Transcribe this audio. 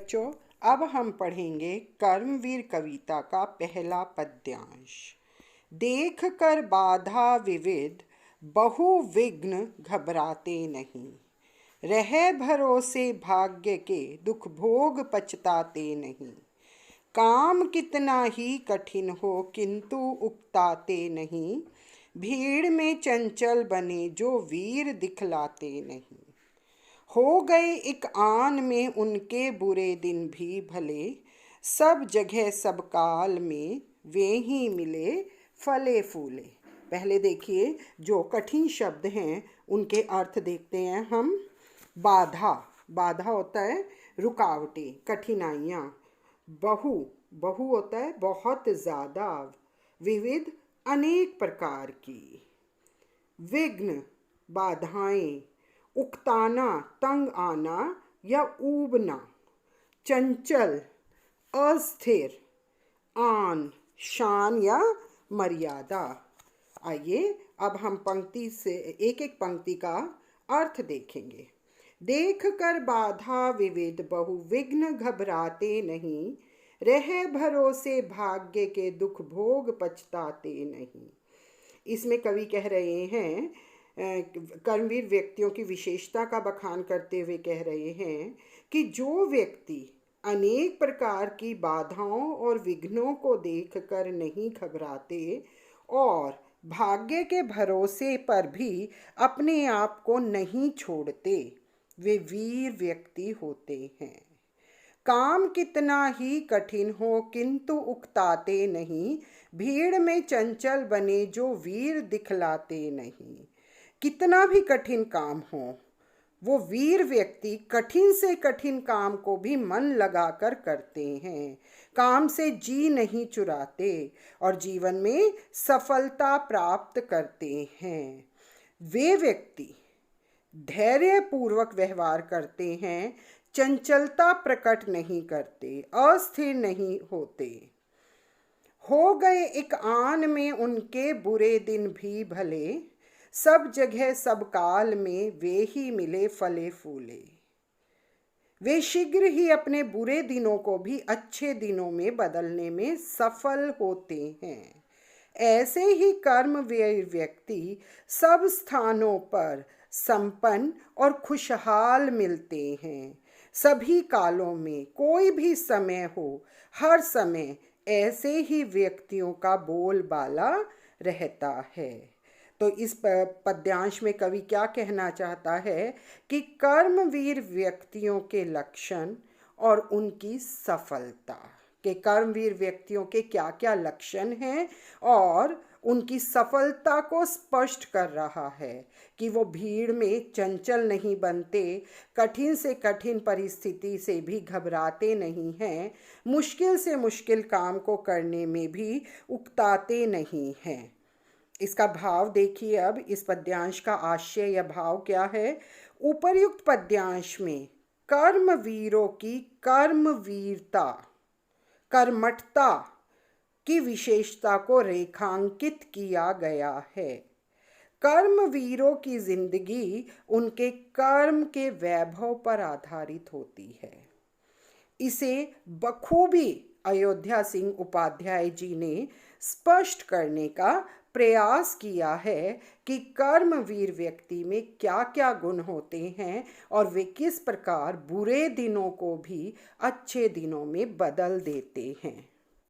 बच्चों, अब हम पढ़ेंगे कर्मवीर कविता का पहला पद्यांश। देख कर बाधा विविध बहु विघ्न घबराते नहीं, रहे भरोसे भाग्य के दुख भोग पछताते नहीं। काम कितना ही कठिन हो किंतु उकताते नहीं, भीड़ में चंचल बने जो वीर दिखलाते नहीं। हो गए एक आन में उनके बुरे दिन भी भले, सब जगह सब काल में वे ही मिले फले फूले। पहले देखिए, जो कठिन शब्द हैं उनके अर्थ देखते हैं हम। बाधा, बाधा होता है रुकावटें, कठिनाइयाँ। बहु, बहु होता है बहुत ज़्यादा। विविध, अनेक प्रकार की। विघ्न, बाधाएं। उकताना, तंग आना या ऊबना। चंचल, अस्थिर। आन, शान या मर्यादा। आइए अब हम पंक्ति से एक एक पंक्ति का अर्थ देखेंगे। देख कर बाधा विविध बहु विघ्न घबराते नहीं, रहे भरोसे भाग्य के दुख भोग पछताते नहीं। इसमें कवि कह रहे हैं, कर्मवीर व्यक्तियों की विशेषता का बखान करते हुए कह रहे हैं कि जो व्यक्ति अनेक प्रकार की बाधाओं और विघ्नों को देखकर नहीं घबराते और भाग्य के भरोसे पर भी अपने आप को नहीं छोड़ते, वे वीर व्यक्ति होते हैं। काम कितना ही कठिन हो किंतु उकताते नहीं, भीड़ में चंचल बने जो वीर दिखलाते नहीं। कितना भी कठिन काम हो, वो वीर व्यक्ति कठिन से कठिन काम को भी मन लगाकर करते हैं, काम से जी नहीं चुराते और जीवन में सफलता प्राप्त करते हैं। वे व्यक्ति धैर्यपूर्वक व्यवहार करते हैं, चंचलता प्रकट नहीं करते, अस्थिर नहीं होते। हो गए एक आन में उनके बुरे दिन भी भले, सब जगह सब काल में वे ही मिले फले फूले। वे शीघ्र ही अपने बुरे दिनों को भी अच्छे दिनों में बदलने में सफल होते हैं। ऐसे ही कर्मवीर व्यक्ति सब स्थानों पर संपन्न और खुशहाल मिलते हैं। सभी कालों में, कोई भी समय हो, हर समय ऐसे ही व्यक्तियों का बोलबाला रहता है। तो इस पद्यांश में कवि क्या कहना चाहता है कि कर्मवीर व्यक्तियों के लक्षण और उनकी सफलता, के कर्मवीर व्यक्तियों के क्या क्या लक्षण हैं और उनकी सफलता को स्पष्ट कर रहा है कि वो भीड़ में चंचल नहीं बनते, कठिन से कठिन परिस्थिति से भी घबराते नहीं हैं, मुश्किल से मुश्किल काम को करने में भी उकताते नहीं हैं। इसका भाव देखिए। अब इस पद्यांश का आशय या भाव क्या है। उपर्युक्त पद्यांश में कर्मवीरों की कर्मवीरता, कर्मठता की विशेषता को रेखांकित किया गया है। कर्मवीरों की जिंदगी उनके कर्म के वैभव पर आधारित होती है। इसे बखूबी अयोध्या सिंह उपाध्याय जी ने स्पष्ट करने का प्रयास किया है कि कर्मवीर व्यक्ति में क्या क्या गुण होते हैं और वे किस प्रकार बुरे दिनों को भी अच्छे दिनों में बदल देते हैं।